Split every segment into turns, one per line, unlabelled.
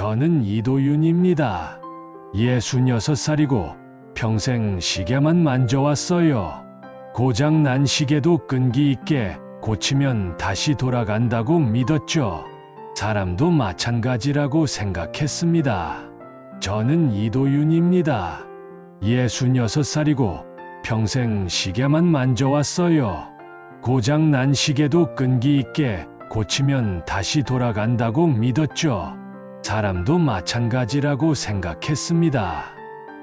저는 이도윤입니다. 66살이고 평생 시계만 만져왔어요. 고장 난 시계도 끈기 있게 고치면 다시 돌아간다고 믿었죠. 사람도 마찬가지라고 생각했습니다. 저는 이도윤입니다. 66살이고 평생 시계만 만져왔어요. 고장 난 시계도 끈기 있게 고치면 다시 돌아간다고 믿었죠. 사람도 마찬가지라고 생각했습니다.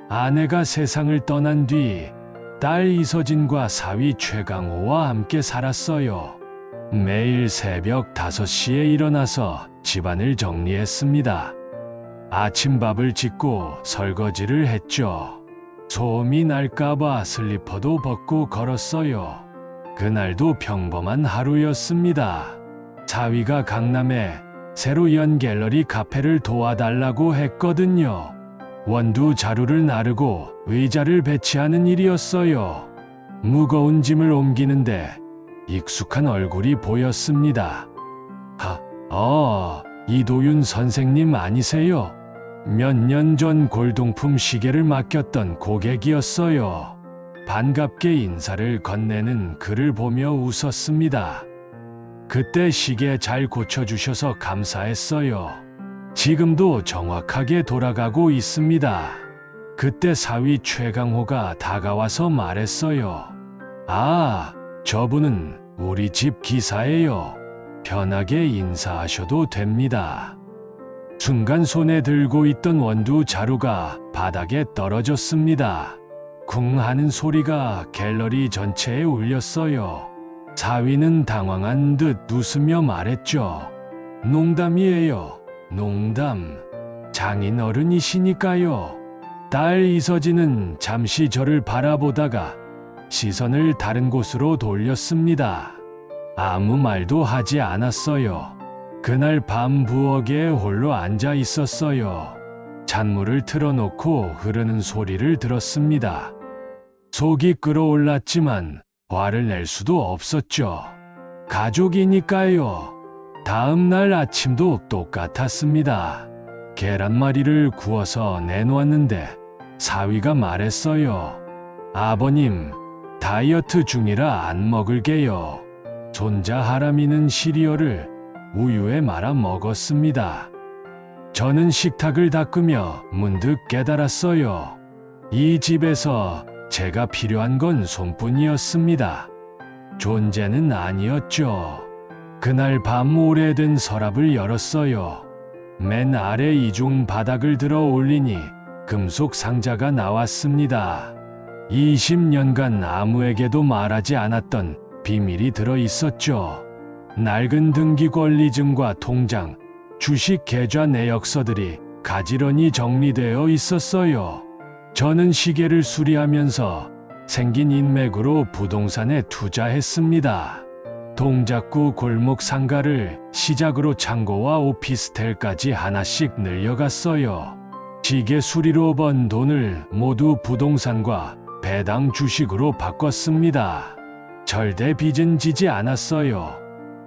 아내가 세상을 떠난 뒤 딸 이서진과 사위 최강호와 함께 살았어요. 매일 새벽 5시에 일어나서 집안을 정리했습니다. 아침밥을 짓고 설거지를 했죠. 소음이 날까봐 슬리퍼도 벗고 걸었어요. 그날도 평범한 하루였습니다. 사위가 강남에 새로 연 갤러리 카페를 도와달라고 했거든요. 원두 자루를 나르고 의자를 배치하는 일이었어요. 무거운 짐을 옮기는데 익숙한 얼굴이 보였습니다. 이도윤 선생님 아니세요? 몇 년 전 골동품 시계를 맡겼던 고객이었어요. 반갑게 인사를 건네는 그를 보며 웃었습니다. 그때 시계 잘 고쳐주셔서 감사했어요. 지금도 정확하게 돌아가고 있습니다. 그때 사위 최강호가 다가와서 말했어요. 저분은 우리 집 기사예요. 편하게 인사하셔도 됩니다. 순간 손에 들고 있던 원두 자루가 바닥에 떨어졌습니다. 쿵 하는 소리가 갤러리 전체에 울렸어요. 사위는 당황한 듯 웃으며 말했죠. 농담이에요. 농담. 장인 어른이시니까요. 딸 이서진은 잠시 저를 바라보다가 시선을 다른 곳으로 돌렸습니다. 아무 말도 하지 않았어요. 그날 밤 부엌에 홀로 앉아 있었어요. 찬물을 틀어놓고 흐르는 소리를 들었습니다. 속이 끓어올랐지만 화를 낼 수도 없었죠. 가족이니까요. 다음 날 아침도 똑같았습니다. 계란말이를 구워서 내놓았는데 사위가 말했어요. 아버님, 다이어트 중이라 안 먹을게요. 손자 하람이는 시리얼을 우유에 말아 먹었습니다. 저는 식탁을 닦으며 문득 깨달았어요. 이 집에서 제가 필요한 건 손뿐이었습니다. 존재는 아니었죠. 그날 밤 오래된 서랍을 열었어요. 맨 아래 이중 바닥을 들어 올리니 금속 상자가 나왔습니다. 20년간 아무에게도 말하지 않았던 비밀이 들어 있었죠. 낡은 등기 권리증과 통장, 주식 계좌 내역서들이 가지런히 정리되어 있었어요. 저는 시계를 수리하면서 생긴 인맥으로 부동산에 투자했습니다. 동작구 골목 상가를 시작으로 창고와 오피스텔까지 하나씩 늘려갔어요. 시계 수리로 번 돈을 모두 부동산과 배당 주식으로 바꿨습니다. 절대 빚은 지지 않았어요.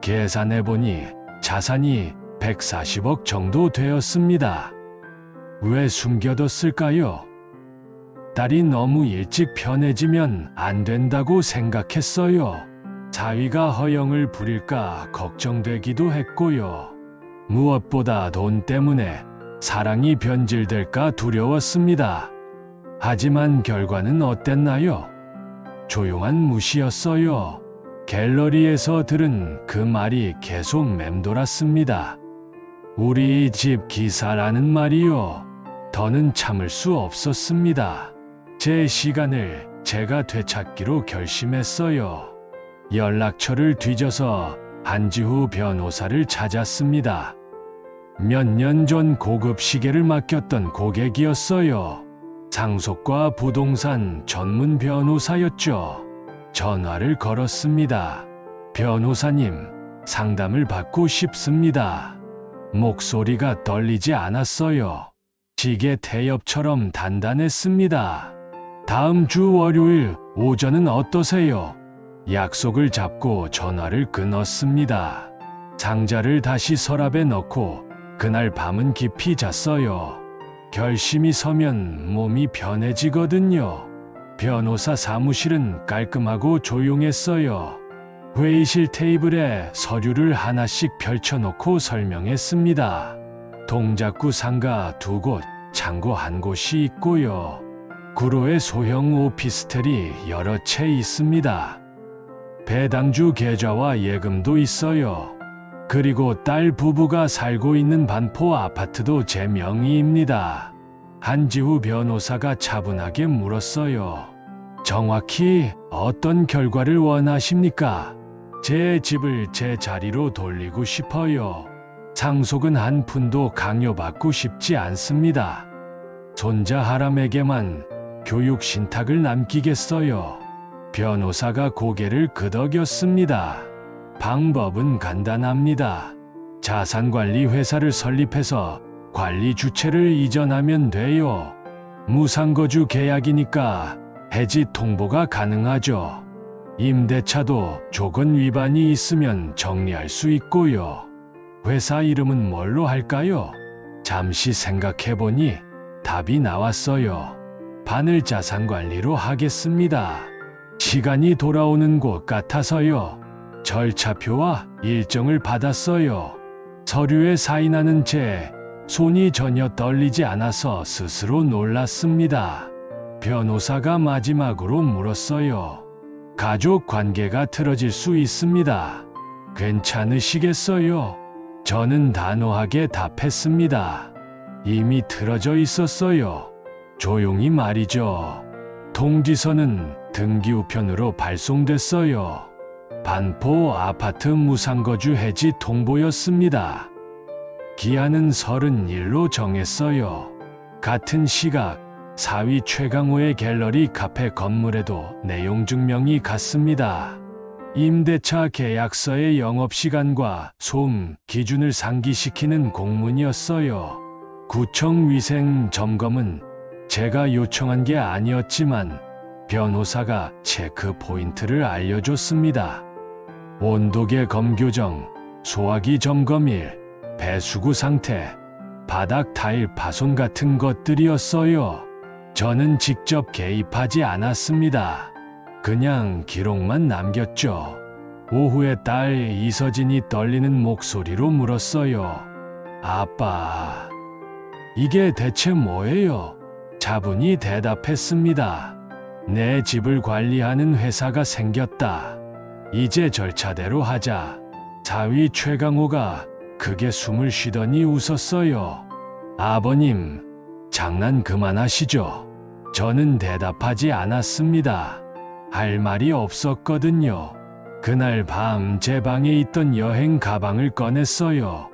계산해보니 자산이 140억 정도 되었습니다. 왜 숨겨뒀을까요? 딸이 너무 일찍 편해지면 안 된다고 생각했어요. 사위가 허영을 부릴까 걱정되기도 했고요. 무엇보다 돈 때문에 사랑이 변질될까 두려웠습니다. 하지만 결과는 어땠나요? 조용한 무시였어요. 갤러리에서 들은 그 말이 계속 맴돌았습니다. 우리 집 기사라는 말이요. 더는 참을 수 없었습니다. 제 시간을 제가 되찾기로 결심했어요. 연락처를 뒤져서 한지후 변호사를 찾았습니다. 몇 년 전 고급 시계를 맡겼던 고객이었어요. 상속과 부동산 전문 변호사였죠. 전화를 걸었습니다. 변호사님, 상담을 받고 싶습니다. 목소리가 떨리지 않았어요. 시계 태엽처럼 단단했습니다. 다음 주 월요일 오전은 어떠세요? 약속을 잡고 전화를 끊었습니다. 상자를 다시 서랍에 넣고 그날 밤은 깊이 잤어요. 결심이 서면 몸이 편해지거든요. 변호사 사무실은 깔끔하고 조용했어요. 회의실 테이블에 서류를 하나씩 펼쳐놓고 설명했습니다. 동작구 상가 2곳, 창고 1곳이 있고요. 구로에 소형 오피스텔이 여러 채 있습니다. 배당주 계좌와 예금도 있어요. 그리고 딸 부부가 살고 있는 반포 아파트도 제 명의입니다. 한지우 변호사가 차분하게 물었어요. 정확히 어떤 결과를 원하십니까? 제 집을 제 자리로 돌리고 싶어요. 상속은 한 푼도 강요받고 싶지 않습니다. 손자 하람에게만 교육 신탁을 남기겠어요. 변호사가 고개를 끄덕였습니다. 방법은 간단합니다. 자산관리 회사를 설립해서 관리 주체를 이전하면 돼요. 무상거주 계약이니까 해지 통보가 가능하죠. 임대차도 조건 위반이 있으면 정리할 수 있고요. 회사 이름은 뭘로 할까요? 잠시 생각해보니 답이 나왔어요. 바늘자산관리로 하겠습니다. 시간이 돌아오는 것 같아서요. 절차표와 일정을 받았어요. 서류에 사인하는 제 손이 전혀 떨리지 않아서 스스로 놀랐습니다. 변호사가 마지막으로 물었어요. 가족 관계가 틀어질 수 있습니다. 괜찮으시겠어요? 저는 단호하게 답했습니다. 이미 틀어져 있었어요. 조용히 말이죠. 통지서는 등기 우편으로 발송됐어요. 반포 아파트 무상거주 해지 통보였습니다. 기한은 31일로 정했어요. 같은 시각 사위 최강호의 갤러리 카페 건물에도 내용 증명이 갔습니다. 임대차 계약서의 영업시간과 소음 기준을 상기시키는 공문이었어요. 구청 위생 점검은 제가 요청한 게 아니었지만 변호사가 체크 포인트를 알려줬습니다. 온도계 검교정, 소화기 점검일, 배수구 상태, 바닥 타일 파손 같은 것들이었어요. 저는 직접 개입하지 않았습니다. 그냥 기록만 남겼죠. 오후에 딸 이서진이 떨리는 목소리로 물었어요. 아빠, 이게 대체 뭐예요? 차분히 대답했습니다. 내 집을 관리하는 회사가 생겼다. 이제 절차대로 하자. 사위 최강호가 크게 숨을 쉬더니 웃었어요. 아버님, 장난 그만하시죠. 저는 대답하지 않았습니다. 할 말이 없었거든요. 그날 밤 제 방에 있던 여행 가방을 꺼냈어요.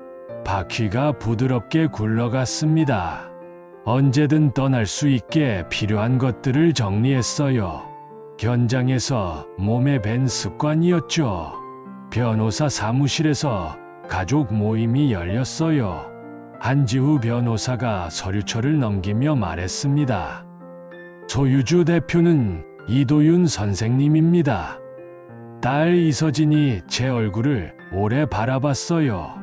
바퀴가 부드럽게 굴러갔습니다. 언제든 떠날 수 있게 필요한 것들을 정리했어요. 현장에서 몸에 밴 습관이었죠. 변호사 사무실에서 가족 모임이 열렸어요. 한지우 변호사가 서류처를 넘기며 말했습니다. 소유주 대표는 이도윤 선생님입니다. 딸 이서진이 제 얼굴을 오래 바라봤어요.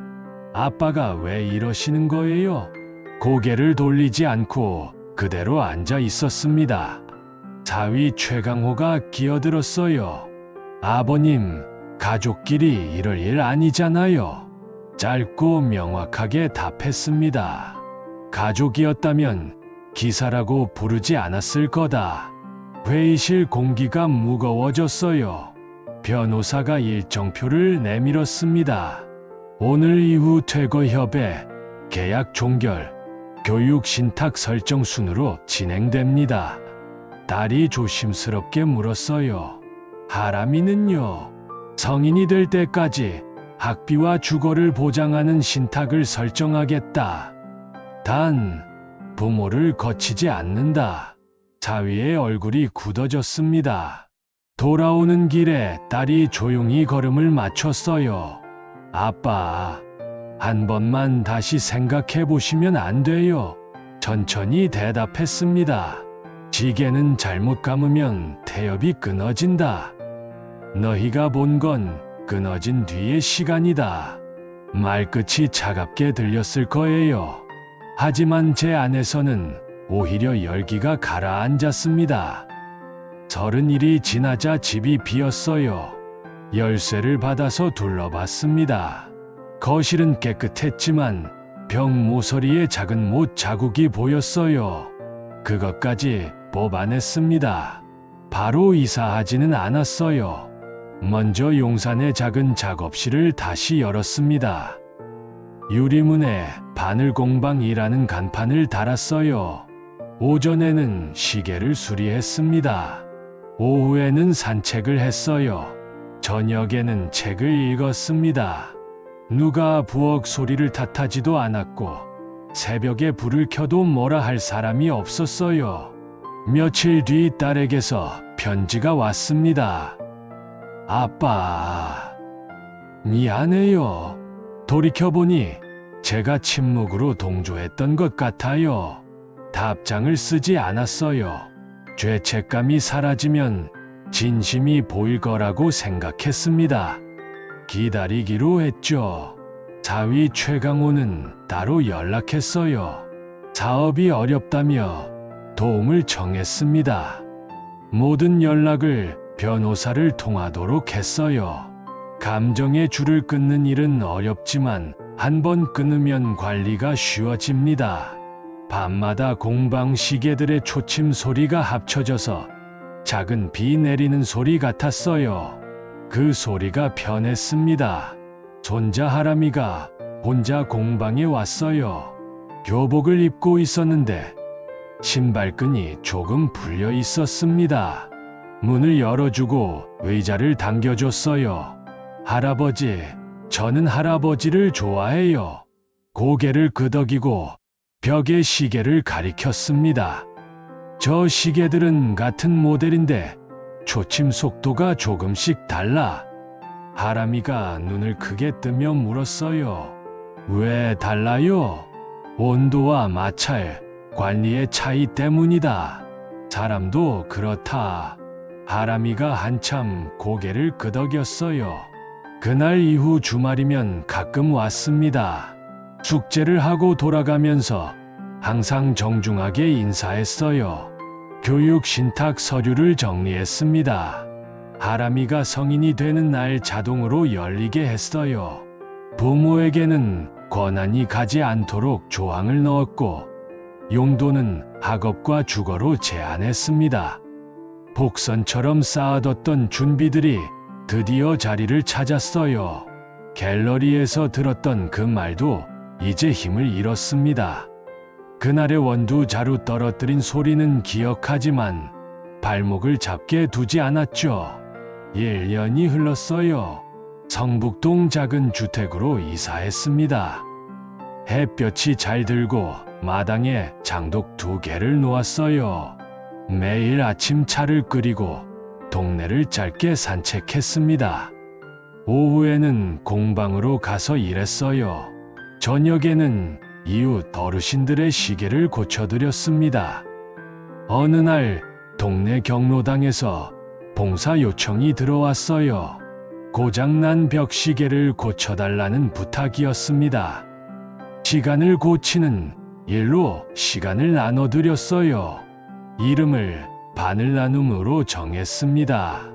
아빠가 왜 이러시는 거예요? 고개를 돌리지 않고 그대로 앉아 있었습니다. 사위 최강호가 기어들었어요. 아버님, 가족끼리 이럴 일 아니잖아요. 짧고 명확하게 답했습니다. 가족이었다면 기사라고 부르지 않았을 거다. 회의실 공기가 무거워졌어요. 변호사가 일정표를 내밀었습니다. 오늘 이후 퇴거협의 계약 종결, 교육 신탁 설정 순으로 진행됩니다. 딸이 조심스럽게 물었어요. 하람이는요? 성인이 될 때까지 학비와 주거를 보장하는 신탁을 설정하겠다. 단, 부모를 거치지 않는다. 사위의 얼굴이 굳어졌습니다. 돌아오는 길에 딸이 조용히 걸음을 맞췄어요. 아빠, 한 번만 다시 생각해 보시면 안 돼요. 천천히 대답했습니다. 지게는 잘못 감으면 태엽이 끊어진다. 너희가 본 건 끊어진 뒤의 시간이다. 말끝이 차갑게 들렸을 거예요. 하지만 제 안에서는 오히려 열기가 가라앉았습니다. 30일이 지나자 집이 비었어요. 열쇠를 받아서 둘러봤습니다. 거실은 깨끗했지만 벽 모서리에 작은 못 자국이 보였어요. 그것까지 뽑아냈습니다. 바로 이사하지는 않았어요. 먼저 용산의 작은 작업실을 다시 열었습니다. 유리문에 바늘공방이라는 간판을 달았어요. 오전에는 시계를 수리했습니다. 오후에는 산책을 했어요. 저녁에는 책을 읽었습니다. 누가 부엌 소리를 탓하지도 않았고 새벽에 불을 켜도 뭐라 할 사람이 없었어요. 며칠 뒤 딸에게서 편지가 왔습니다. 아빠, 미안해요. 돌이켜보니 제가 침묵으로 동조했던 것 같아요. 답장을 쓰지 않았어요. 죄책감이 사라지면 진심이 보일 거라고 생각했습니다. 기다리기로 했죠. 사위 최강호는 따로 연락했어요. 사업이 어렵다며 도움을 청했습니다. 모든 연락을 변호사를 통하도록 했어요. 감정의 줄을 끊는 일은 어렵지만 한 번 끊으면 관리가 쉬워집니다. 밤마다 공방 시계들의 초침 소리가 합쳐져서 작은 비 내리는 소리 같았어요. 그 소리가 편했습니다. 손자 하람이가 혼자 공방에 왔어요. 교복을 입고 있었는데 신발끈이 조금 풀려 있었습니다. 문을 열어주고 의자를 당겨줬어요. 할아버지, 저는 할아버지를 좋아해요. 고개를 끄덕이고 벽에 시계를 가리켰습니다. 저 시계들은 같은 모델인데 초침 속도가 조금씩 달라. 하람이가 눈을 크게 뜨며 물었어요. 왜 달라요? 온도와 마찰, 관리의 차이 때문이다. 사람도 그렇다. 하람이가 한참 고개를 끄덕였어요. 그날 이후 주말이면 가끔 왔습니다. 숙제를 하고 돌아가면서 항상 정중하게 인사했어요. 교육 신탁 서류를 정리했습니다. 하람이가 성인이 되는 날 자동으로 열리게 했어요. 부모에게는 권한이 가지 않도록 조항을 넣었고 용도는 학업과 주거로 제한했습니다. 복선처럼 쌓아뒀던 준비들이 드디어 자리를 찾았어요. 갤러리에서 들었던 그 말도 이제 힘을 잃었습니다. 그날의 원두 자루 떨어뜨린 소리는 기억하지만 발목을 잡게 두지 않았죠. 1년이 흘렀어요. 성북동 작은 주택으로 이사했습니다. 햇볕이 잘 들고 마당에 장독 2개를 놓았어요. 매일 아침 차를 끓이고 동네를 짧게 산책했습니다. 오후에는 공방으로 가서 일했어요. 저녁에는 이웃 어르신들의 시계를 고쳐드렸습니다. 어느 날 동네 경로당에서 봉사 요청이 들어왔어요. 고장난 벽 시계를 고쳐달라는 부탁이었습니다. 시간을 고치는 일로 시간을 나눠드렸어요. 이름을 바늘 나눔으로 정했습니다.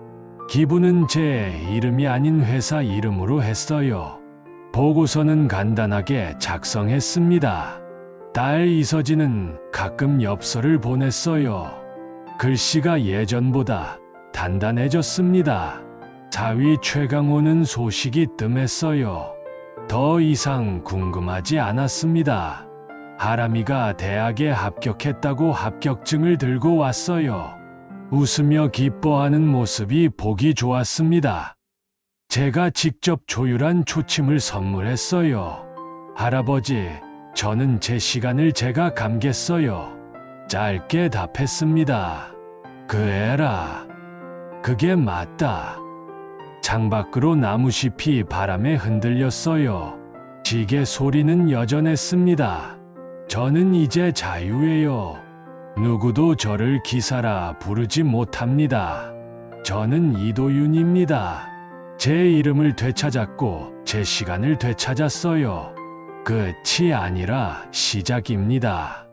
기부는 제 이름이 아닌 회사 이름으로 했어요. 보고서는 간단하게 작성했습니다. 딸 이서진은 가끔 엽서를 보냈어요. 글씨가 예전보다 단단해졌습니다. 사위 최강호는 소식이 뜸했어요. 더 이상 궁금하지 않았습니다. 하람이가 대학에 합격했다고 합격증을 들고 왔어요. 웃으며 기뻐하는 모습이 보기 좋았습니다. 제가 직접 조율한 초침을 선물했어요. 할아버지, 저는 제 시간을 제가 감겠어요. 짧게 답했습니다. 그 애라. 그게 맞다. 창밖으로 나무잎이 바람에 흔들렸어요. 시계 소리는 여전했습니다. 저는 이제 자유예요. 누구도 저를 기사라 부르지 못합니다. 저는 이도윤입니다. 제 이름을 되찾았고 제 시간을 되찾았어요. 끝이 아니라 시작입니다.